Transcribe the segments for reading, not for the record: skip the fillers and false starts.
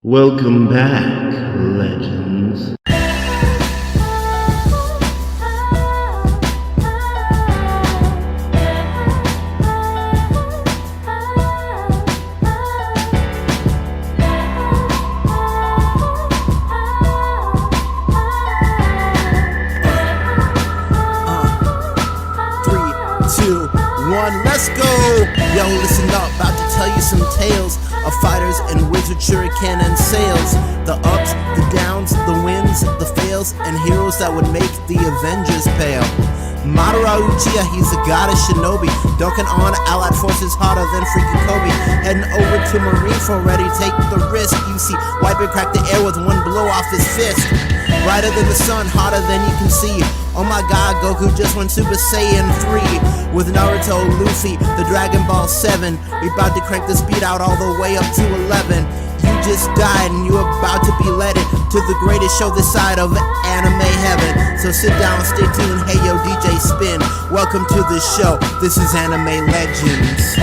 Welcome back, legends. Let's go! Yo, listen up, about to tell you some tales of fighters and wizard shuriken and sails. The ups, the downs, the wins, the fails, and heroes that would make the Avengers pale. Madara Uchiha, he's a goddess shinobi, dunking on allied forces harder than freaking Kobe. Heading over to Marineford, ready to take the risk. You see, Wiper crack the air with one blow off his fist. Brighter than the sun, hotter than you can see. Oh my god, Goku just went Super Saiyan 3 with Naruto, Luffy, the Dragon Ball 7. We about to crank the speed out all the way up to 11. You just died and you're about to be led to the greatest show this side of anime heaven. So sit down, stay tuned, hey yo DJ Spin. Welcome to the show, this is Anime Legends.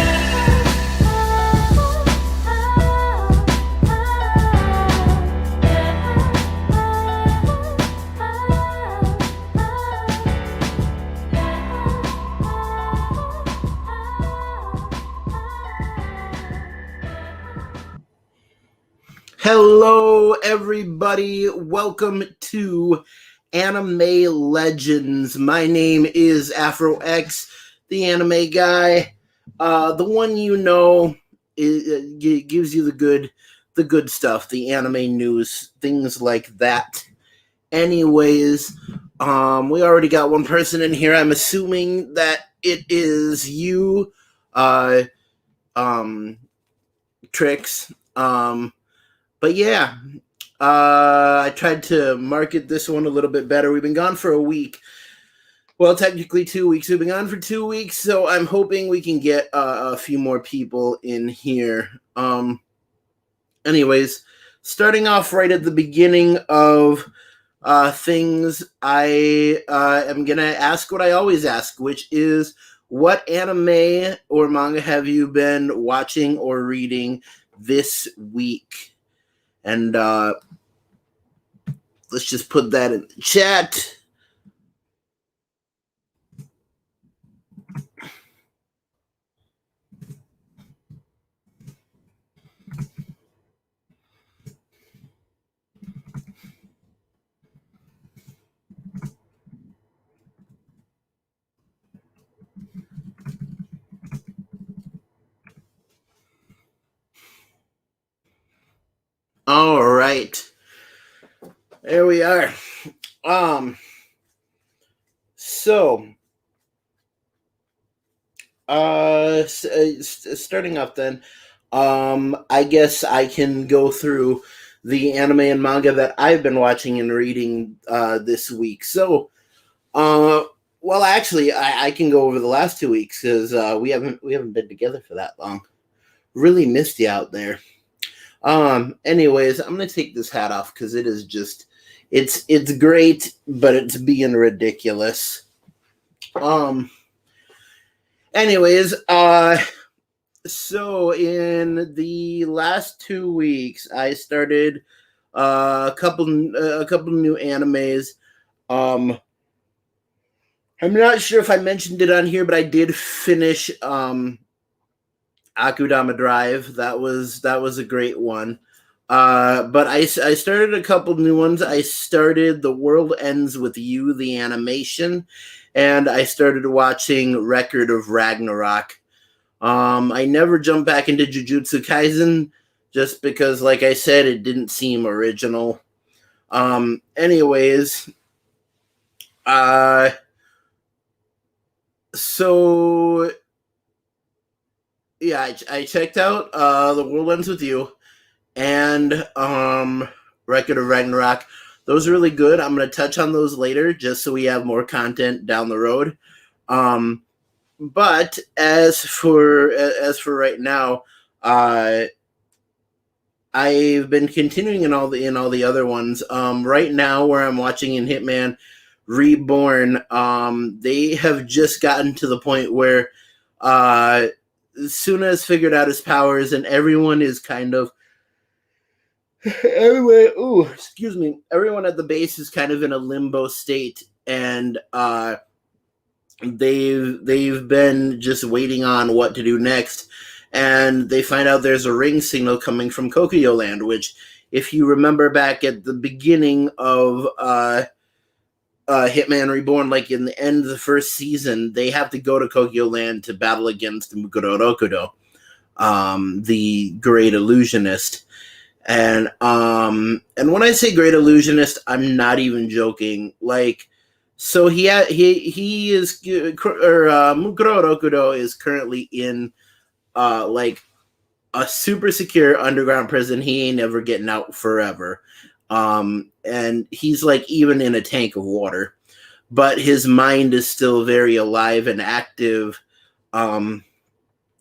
Hello, everybody. Welcome to Anime Legends. My name is AfroX, the anime guy. The one you know gives you the good stuff, the anime news, things like that. Anyways, we already got one person in here. I'm assuming that it is you, Trix. But yeah, I tried to market this one a little bit better. We've been gone for a week. Well, technically 2 weeks. We've been gone for 2 weeks, so I'm hoping we can get a few more people in here. Anyways, starting off right at the beginning of things, I am going to ask what I always ask, which is, what anime or manga have you been watching or reading this week? And let's just put that in the chat. All right. There we are. Starting up then, I guess I can go through the anime and manga that I've been watching and reading this week. So, well, actually, I can go over the last 2 weeks because we haven't been together for that long. Really missed you out there. Anyways, I'm gonna take this hat off because it is just it's great, but it's being ridiculous. Anyways, so in the last 2 weeks, I started a couple new animes. I'm not sure if I mentioned it on here, but I did finish Akudama Drive. That was a great one. But I started a couple new ones. I started The World Ends With You, the animation, and I started watching Record of Ragnarok. I never jumped back into Jujutsu Kaisen just because, like I said, it didn't seem original. Anyways, so yeah, I checked out The World Ends With You and Record of Ragnarok. Those are really good. I'm going to touch on those later just so we have more content down the road. But as for right now, I've been continuing in all the other ones. Right now, where I'm watching in Hitman Reborn, they have just gotten to the point where Suna has figured out his powers, and everyone is kind of Anyway, excuse me. Everyone at the base is kind of in a limbo state, and they've been just waiting on what to do next, and they find out there's a ring signal coming from Kokyo Land, which, if you remember back at the beginning of Hitman Reborn, like in the end of the first season, they have to go to Kokyo Land to battle against Mukuro Rokudo, the Great Illusionist. And when I say Great Illusionist, I'm not even joking. Like, so he is Mukuro Rokudo is currently in like a super secure underground prison. He ain't ever getting out forever. And he's like even in a tank of water, but his mind is still very alive and active. I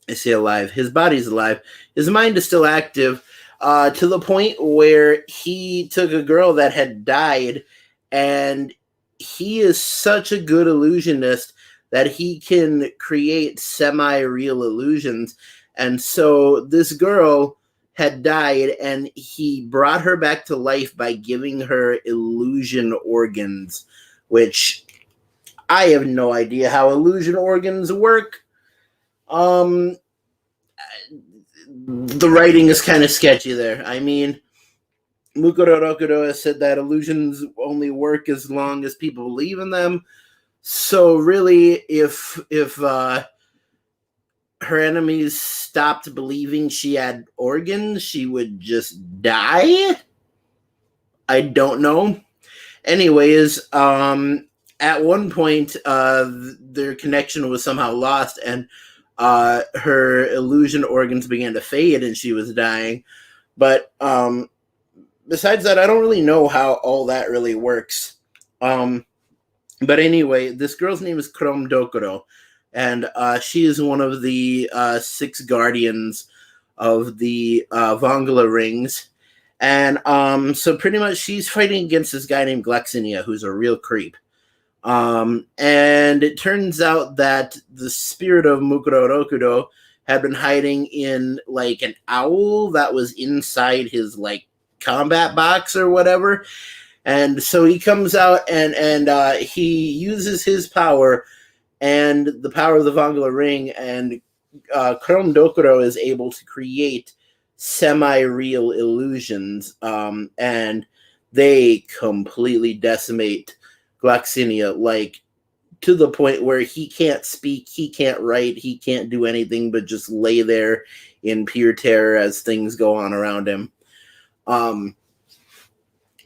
say alive. His body's alive. His mind is still active. To the point where he took a girl that had died, and he is such a good illusionist that he can create semi-real illusions. And so this girl had died, and he brought her back to life by giving her illusion organs, which I have no idea how illusion organs work. The writing is kind of sketchy there. I mean, Mukuro Rokudo has said that illusions only work as long as people believe in them. So really, if her enemies stopped believing she had organs, she would just die? I don't know. Anyways, at one point, their connection was somehow lost, and her illusion organs began to fade and she was dying. But besides that, I don't really know how all that really works. But anyway, this girl's name is Chrome Dokuro, and she is one of the 6 guardians of the Vongla rings. And so pretty much she's fighting against this guy named Glexinia, who's a real creep. And it turns out that the spirit of Mukuro Rokudo had been hiding in like an owl that was inside his like combat box or whatever. And so he comes out and he uses his power and the power of the Vongla ring, and Chrome Dokuro is able to create semi-real illusions, and they completely decimate Glexinia, like to the point where he can't speak, he can't write, he can't do anything but just lay there in pure terror as things go on around him.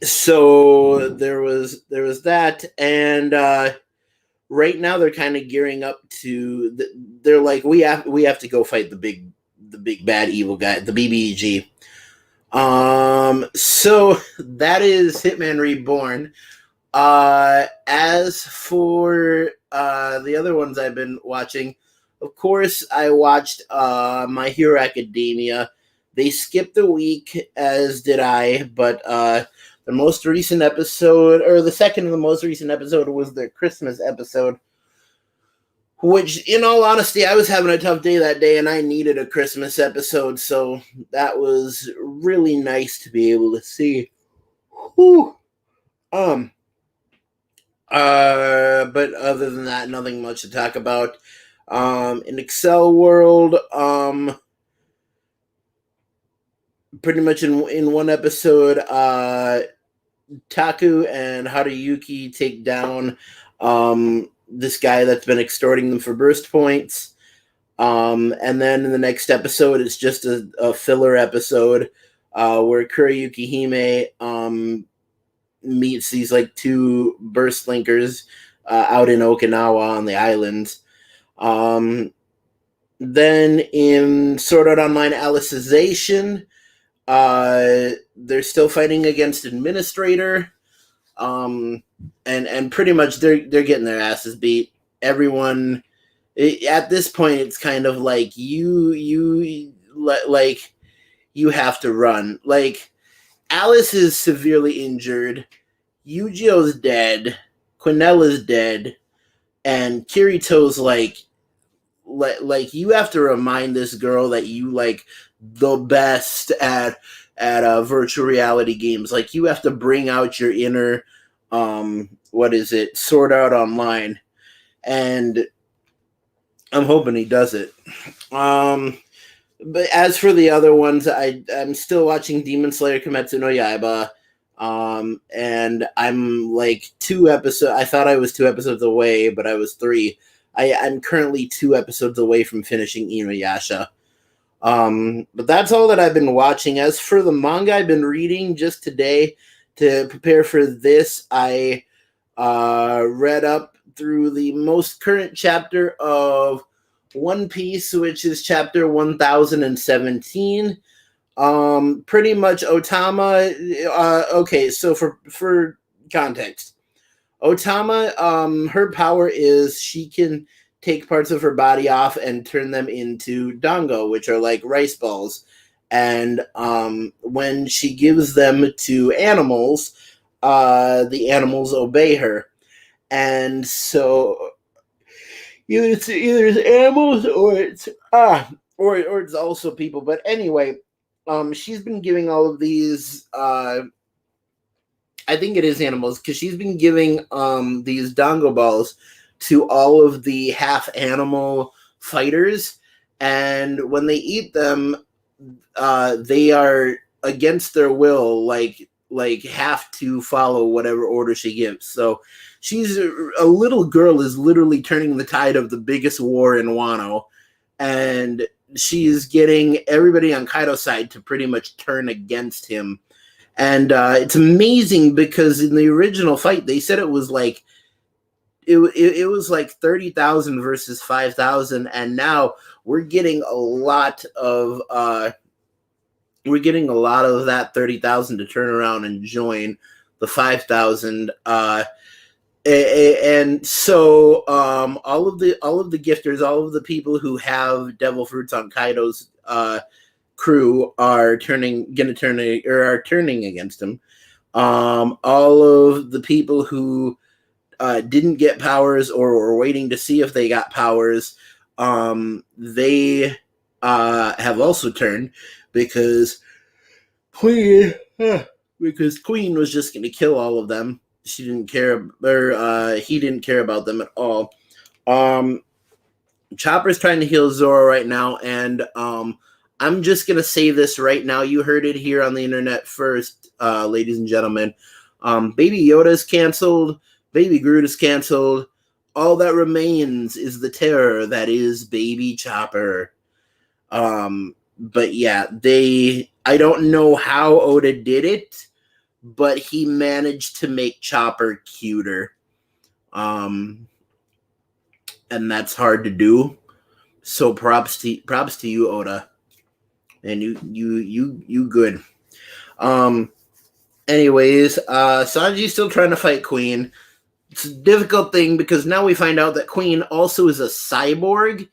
So there was that, and right now they're kind of gearing up to. They're like, we have to go fight the big bad evil guy, the BBEG. So that is Hitman Reborn. As for the other ones I've been watching, of course, I watched My Hero Academia. They skipped a week, as did I, but the most recent episode, or the second of the most recent episode, was their Christmas episode, which, in all honesty, I was having a tough day that day, and I needed a Christmas episode, so that was really nice to be able to see. Whew. But other than that, nothing much to talk about. In Excel World, pretty much in one episode, Taku and Haruyuki take down this guy that's been extorting them for burst points. And then in the next episode, it's just a filler episode where Kurayuki Hime meets these like 2 burst linkers out in Okinawa on the islands. Then in Sword Art Online Alicization, they're still fighting against Administrator, and pretty much they're getting their asses beat. Everyone at this point, it's kind of like you have to run. Like, Alice is severely injured, Yujio's dead, Quinella's dead, and Kirito's like you have to remind this girl that you like the best at at virtual reality games. Like, you have to bring out your inner, Sword Art Online, and I'm hoping he does it. But as for the other ones, I'm still watching Demon Slayer Kimetsu no Yaiba. And I'm like 2 episodes. I thought I was 2 episodes away, but I was 3. I'm currently 2 episodes away from finishing Inuyasha. But that's all that I've been watching. As for the manga I've been reading just today to prepare for this, I read up through the most current chapter of One Piece, which is chapter 1017. Pretty much Otama. Okay, so for context, Otama, her power is she can take parts of her body off and turn them into dango, which are like rice balls. And when she gives them to animals, the animals obey her. And so either it's animals or it's also people. But anyway, she's been giving all of these. I think it is animals, because she's been giving these dango balls to all of the half animal fighters, and when they eat them, they are against their will, like have to follow whatever order she gives. So she's a little girl is literally turning the tide of the biggest war in Wano, and she's getting everybody on Kaido's side to pretty much turn against him. And it's amazing, because in the original fight, they said it was like it was like 30,000 versus 5,000, and now we're getting a lot of that 30,000 to turn around and join the 5,000. And so all of the gifters, all of the people who have devil fruits on Kaido's crew are turning against him. All of the people who didn't get powers or were waiting to see if they got powers, they have also turned, because Queen was just going to kill all of them. She didn't care, or he didn't care about them at all. Chopper's trying to heal Zoro right now, and I'm just going to say this right now. You heard it here on the internet first, ladies and gentlemen. Baby Yoda is canceled. Baby Groot is canceled. All that remains is the terror that is Baby Chopper. But yeah, I don't know how Oda did it, but he managed to make Chopper cuter. And that's hard to do. So props to you, Oda. And you good. Anyways, Sanji's still trying to fight Queen. It's a difficult thing, because now we find out that Queen also is a cyborg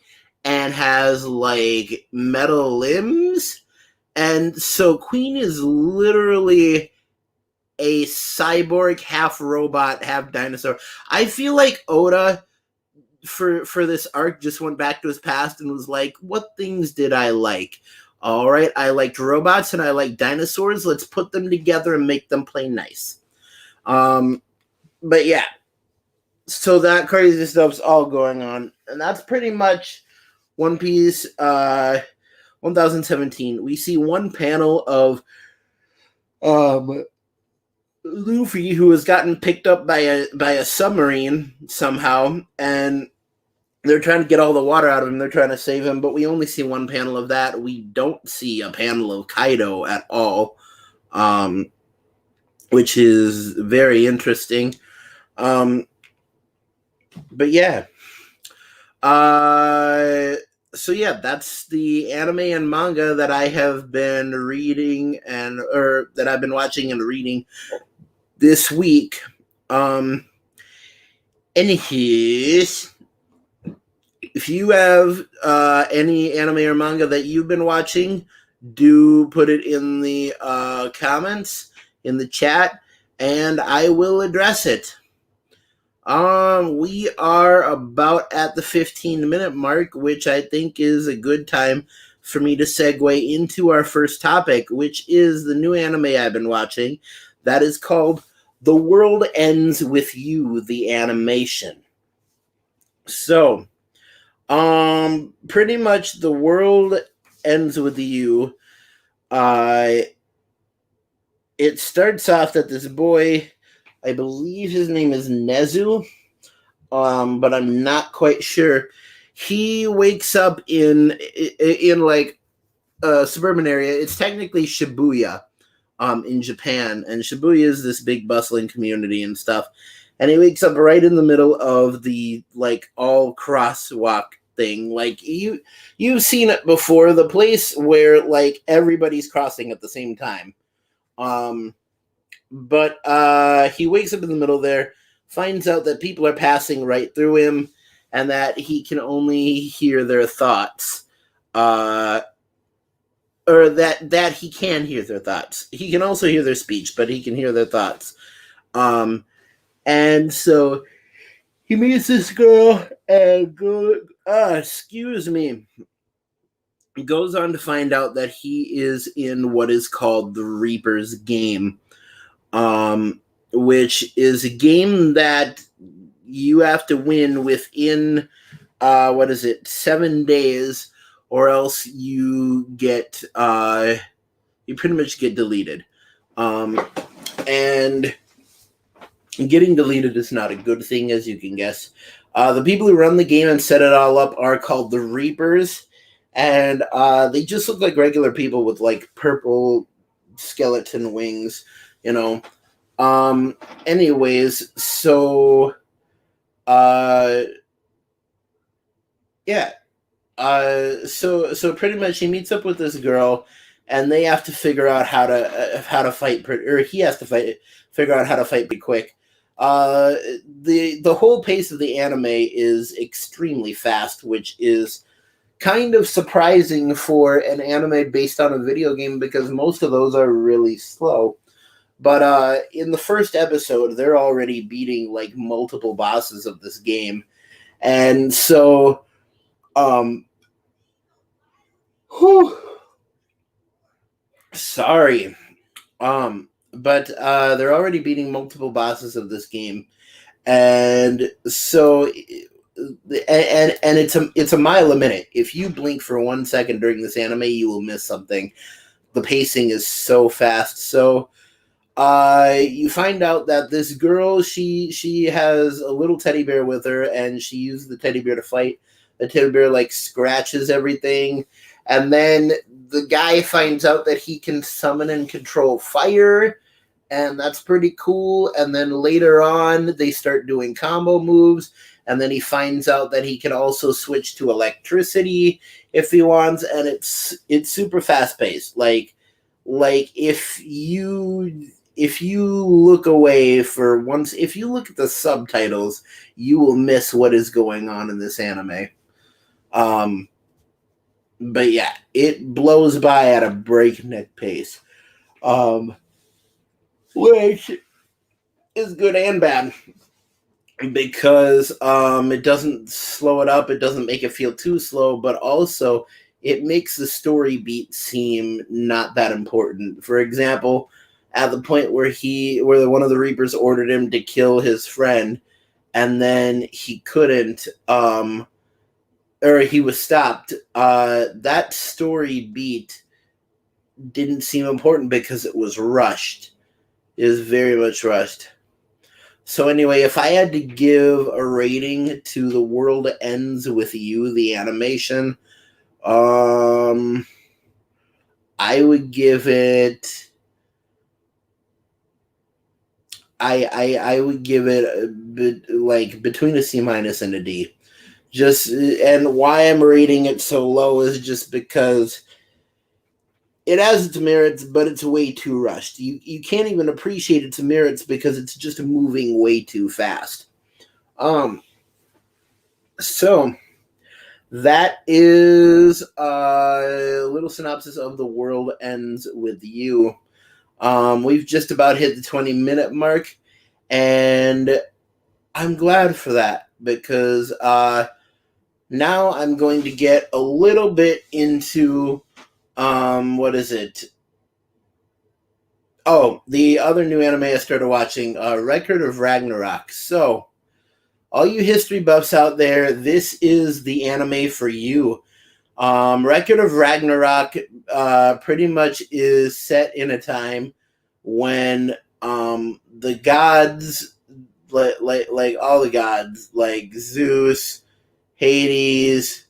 and has like metal limbs. And so Queen is literally a cyborg, half robot, half dinosaur. I feel like Oda for this arc just went back to his past and was like, what things did I like? All right, I liked robots and I like dinosaurs. Let's put them together and make them play nice. But yeah, so that crazy stuff's all going on. And that's pretty much One Piece 1017. We see one panel of Luffy, who has gotten picked up by a submarine somehow, and they're trying to get all the water out of him. They're trying to save him, but we only see one panel of that. We don't see a panel of Kaido at all, which is very interesting. But yeah. So yeah, that's the anime and manga that I have been reading or that I've been watching and reading this week. Anyways, if you have any anime or manga that you've been watching, do put it in the comments, in the chat, and I will address it. We are about at the 15-minute mark, which I think is a good time for me to segue into our first topic, which is the new anime I've been watching that is called The World Ends With You, the animation. So, pretty much The World Ends With You. It starts off that this boy, I believe his name is Nezu, but I'm not quite sure. He wakes up in like a suburban area. It's technically Shibuya, in Japan, and Shibuya is this big bustling community and stuff. And he wakes up right in the middle of the like all crosswalk thing. Like you've seen it before, the place where like everybody's crossing at the same time. But he wakes up in the middle there, finds out that people are passing right through him, and that he can only hear their thoughts. Or that he can hear their thoughts. He can also hear their speech, but he can hear their thoughts. And so he meets this girl and goes on to find out that he is in what is called the Reaper's Game, which is a game that you have to win within 7 days, or else you get you pretty much get deleted. And getting deleted is not a good thing, as you can guess. The people who run the game and set it all up are called the Reapers, and they just look like regular people with like purple skeleton wings, you know. Anyways, so yeah. So pretty much he meets up with this girl, and they have to figure out how to fight, or he has to figure out how to fight pretty quick. The whole pace of the anime is extremely fast, which is kind of surprising for an anime based on a video game, because most of those are really slow. But in the first episode, they're already beating like multiple bosses of this game, and so sorry. But they're already beating multiple bosses of this game, and so and it's a mile a minute. If you blink for 1 second during this anime, you will miss something. The pacing is so fast. So you find out that this girl, she has a little teddy bear with her, and she uses the teddy bear to fight. The teddy bear like scratches everything, and then the guy finds out that he can summon and control fire, and that's pretty cool. And then later on, they start doing combo moves, and then he finds out that he can also switch to electricity if he wants, and it's super fast paced. Like if you look away for once, if you look at the subtitles, you will miss what is going on in this anime. But yeah, it blows by at a breakneck pace, which is good and bad, because it doesn't slow it up, it doesn't make it feel too slow, but also it makes the story beat seem not that important. For example, at the point where one of the Reapers ordered him to kill his friend, and then he couldn't, or he was stopped, that story beat didn't seem important because it was rushed. It was very much rushed. So anyway, if I had to give a rating to The World Ends With You, the animation, I would give it... I would give it like between a C- and a D. And why I'm rating it so low is just because it has its merits, but it's way too rushed. You can't even appreciate its merits because it's just moving way too fast. So that is a little synopsis of The World Ends With You. We've just about hit the 20-minute mark, and I'm glad for that, because Now I'm going to get a little bit into what is it? Oh, the other new anime I started watching, Record of Ragnarok. So, all you history buffs out there, this is the anime for you. Record of Ragnarok pretty much is set in a time when the gods, like all the gods, like Zeus, Hades,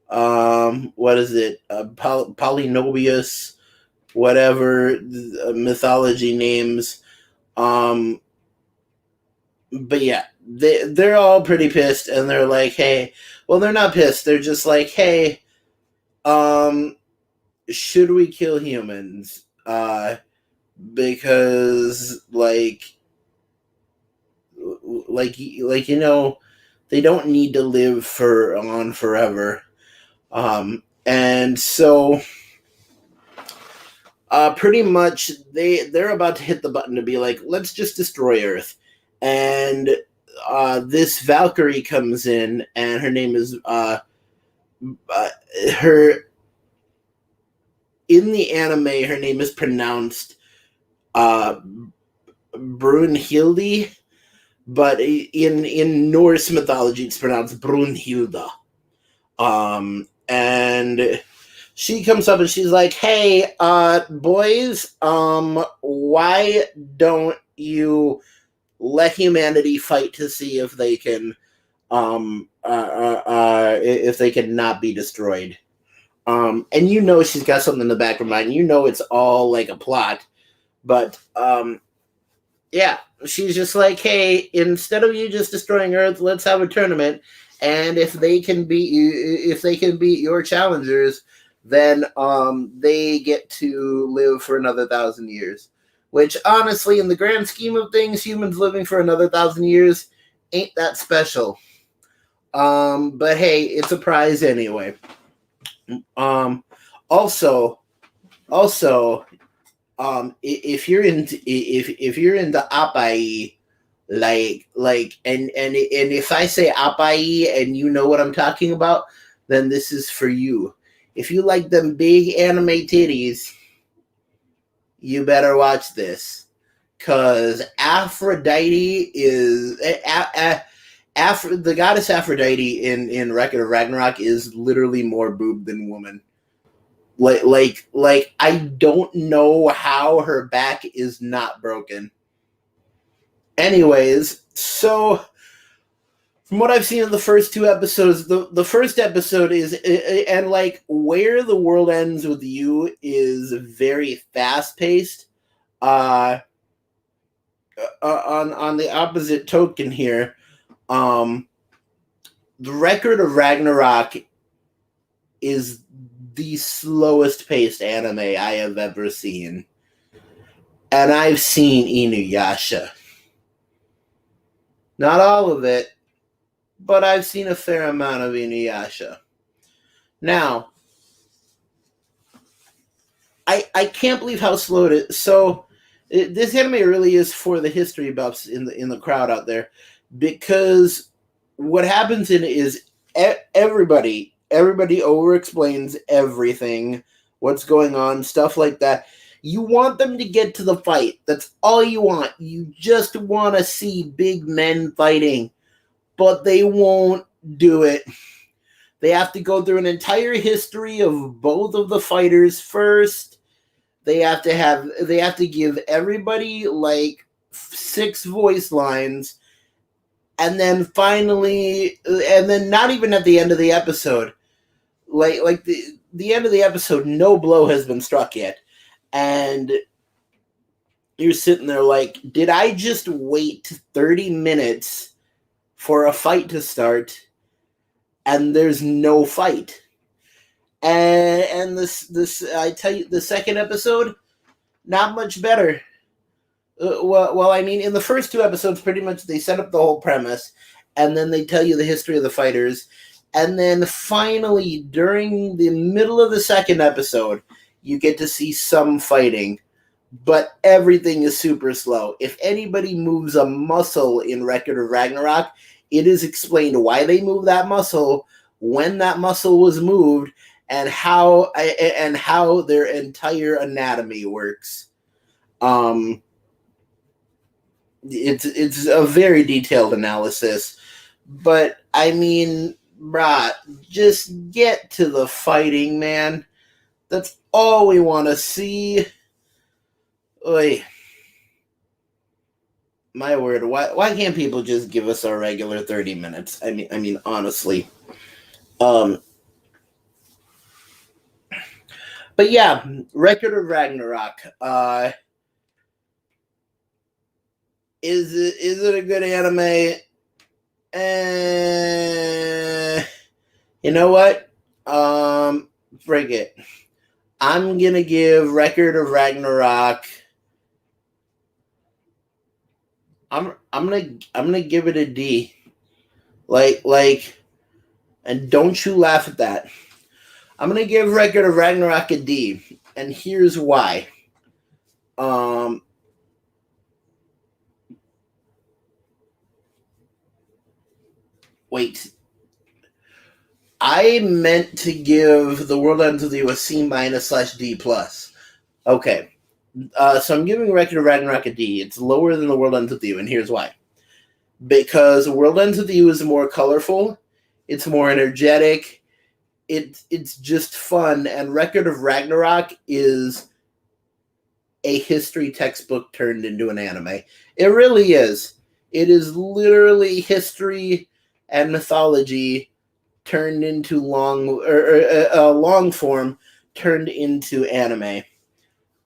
what is it, Polynobius, whatever mythology names. But yeah, they're all pretty pissed, and they're like, hey, well, they're not pissed. They're just like, hey, should we kill humans? Because you know, they don't need to live on forever. And so pretty much they're about to hit the button to be like, let's just destroy Earth. And this Valkyrie comes in, and her name is her in the anime. Her name is pronounced Brunhilde, but in Norse mythology, it's pronounced Brunhilda. And she comes up and she's like, "Hey, boys, why don't you let humanity fight to see if they can, if they can not be destroyed?" And you know she's got something in the back of her mind. You know it's all like a plot, but yeah, she's just like, "Hey, instead of you just destroying Earth, let's have a tournament, and if they can beat you, if they can beat your challengers, then they get to live for another 1,000 years." Which, honestly, in the grand scheme of things, humans living for another 1,000 years ain't that special. But hey, it's a prize anyway. Also, if you're into Appai, and if I say Appai and you know what I'm talking about, then this is for you. If you like them big anime titties, you better watch this, because Aphrodite is the goddess Aphrodite in Record of Ragnarok is literally more boob than woman. Like I don't know how her back is not broken. Anyways, so from what I've seen in the first two episodes, the first episode is, and like Where the World Ends with You is very fast paced. On the opposite token here, the Record of Ragnarok is the slowest paced anime I have ever seen. And I've seen Inuyasha. Not all of it, but I've seen a fair amount of Inuyasha. Now, I can't believe how slow it is. So, this anime really is for the history buffs in the crowd out there, because what happens in it is everybody over-explains everything, what's going on, stuff like that. You want them to get to the fight. That's all you want. You just want to see big men fighting, but they won't do it. They have to go through an entire history of both of the fighters first. They have to give everybody like 6 voice lines, and then finally, and then not even at the end of the episode, like the end of the episode, no blow has been struck yet, and you're sitting there like, did I just wait 30 minutes for a fight to start, and there's no fight? And this I tell you, the second episode, not much better. Well, I mean, in the first 2 episodes, pretty much they set up the whole premise, and then they tell you the history of the fighters, and then finally, during the middle of the second episode, you get to see some fighting, but everything is super slow. If anybody moves a muscle in Record of Ragnarok, it is explained why they move that muscle when that muscle was moved and how their entire anatomy works. It's a very detailed analysis, but I mean, brah, just get to the fighting, man. That's all we want to see. Oy, my word, why can't people just give us our regular 30 minutes? I mean, honestly. Um, but yeah, Record of Ragnarok. Is it a good anime? You know what? Break it. I'm gonna give Record of Ragnarok. I'm gonna give it a D. Like, and don't you laugh at that. I'm gonna give Record of Ragnarok a D, and here's why. Um, wait. I meant to give The World Ends With You a C minus / D plus. Okay. So I'm giving Record of Ragnarok a D. It's lower than The World Ends With You, and here's why. Because The World Ends With You is more colorful, it's more energetic, it's just fun, and Record of Ragnarok is a history textbook turned into an anime. It really is. It is literally history and mythology turned into long form turned into anime.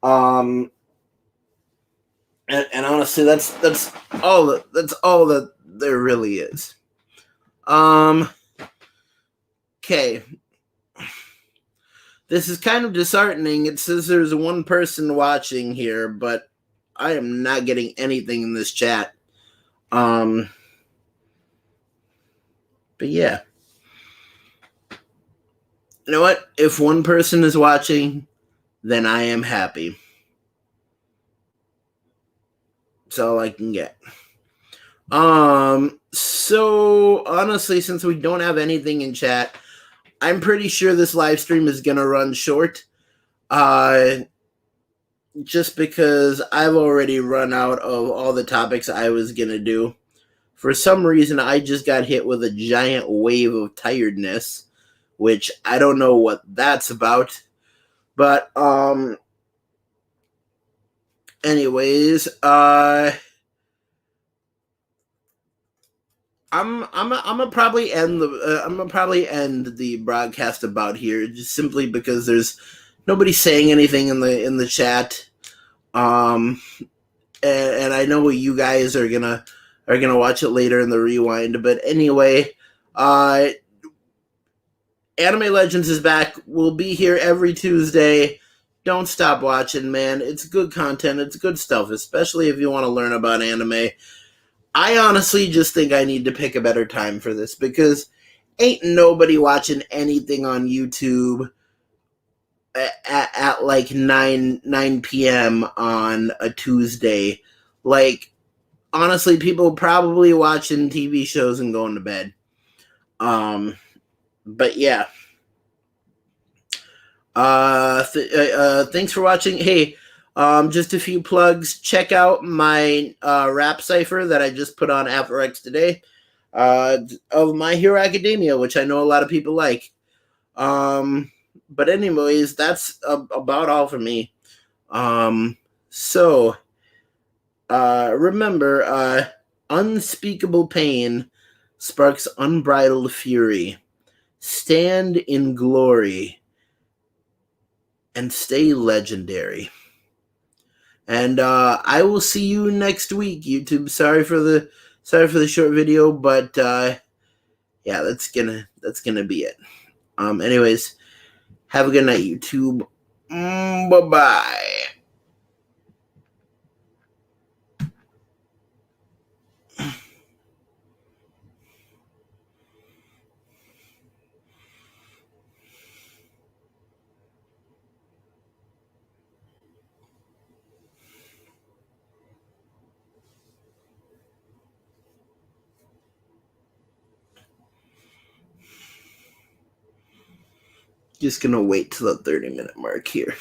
And honestly, that's all that there really is. Okay. This is kind of disheartening. It says there's one person watching here, but I am not getting anything in this chat. But yeah. You know what? If one person is watching, then I am happy. That's all I can get. So honestly, since we don't have anything in chat, I'm pretty sure this live stream is gonna run short. Just because I've already run out of all the topics I was gonna do. For some reason, I just got hit with a giant wave of tiredness, which I don't know what that's about. But anyways, I'm gonna probably end the broadcast about here, just simply because there's nobody saying anything in the chat. And I know you guys are gonna watch it later in the rewind. But anyway, Anime Legends is back. We'll be here every Tuesday. Don't stop watching, man. It's good content. It's good stuff, especially if you want to learn about anime. I honestly just think I need to pick a better time for this, because ain't nobody watching anything on YouTube at like 9 p.m. on a Tuesday. Like, honestly, people probably watching TV shows and going to bed. But yeah. Thanks for watching. Hey, just a few plugs. Check out my rap cipher that I just put on AfroX today, of My Hero Academia, which I know a lot of people like. But anyways, that's about all for me. So remember, unspeakable pain sparks unbridled fury. Stand in glory and stay legendary. And I will see you next week, YouTube. Sorry for the short video, but yeah, that's gonna be it. Anyways, have a good night, YouTube. Bye-bye. Just gonna wait till the 30-minute mark here.